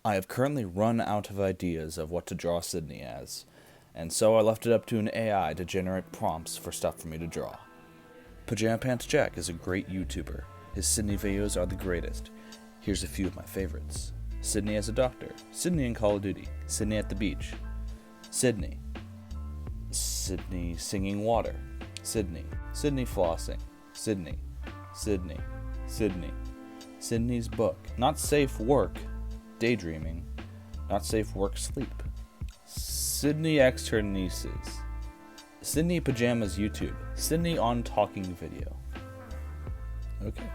I have currently run out of ideas of what to draw Sydney as, and so I left it up to an AI to generate prompts for stuff for me to draw. Pajama Pants Jack is a great YouTuber. His Sydney videos are the greatest. Here's a few of my favorites. Sydney as a doctor, Sydney in Call of Duty, Sydney at the beach, Sydney singing water, Sydney flossing, Sydney's book, Not Safe Work, Daydreaming, Not Safe Work Sleep, Sydney X her nieces, Sydney Pajamas YouTube, Sydney on Talking Video. Okay.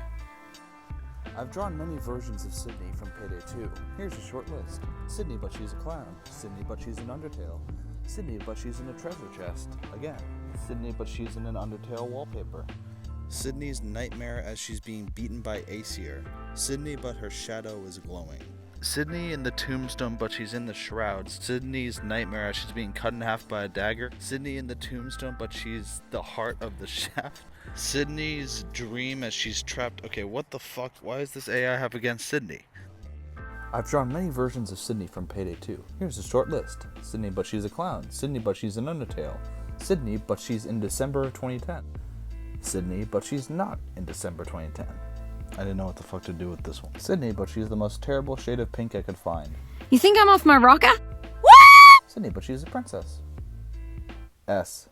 I've drawn many versions of Sydney from Payday 2. Here's a short list. Sydney but she's a clown, Sydney but she's an Undertale, Sydney but she's in a treasure chest, again, Sydney but she's in an Undertale wallpaper, Sydney's nightmare as she's being beaten by Aesir, Sydney but her shadow is glowing, Sydney in the tombstone but she's in the shrouds, Sydney's nightmare as she's being cut in half by a dagger, Sydney in the tombstone but she's the heart of the shaft, Sydney's dream as she's trapped. Okay, what the fuck? Why is this AI have against Sydney? I've drawn many versions of Sydney from Payday 2. Here's a short list. Sydney but she's a clown, Sydney but she's an Undertale, Sydney but she's in December of 2010, Sydney but she's not in December 2010. I didn't know what the fuck to do with this one. Sydney but she's the most terrible shade of pink I could find. You think I'm off my rocker? Sydney but she's a princess. S.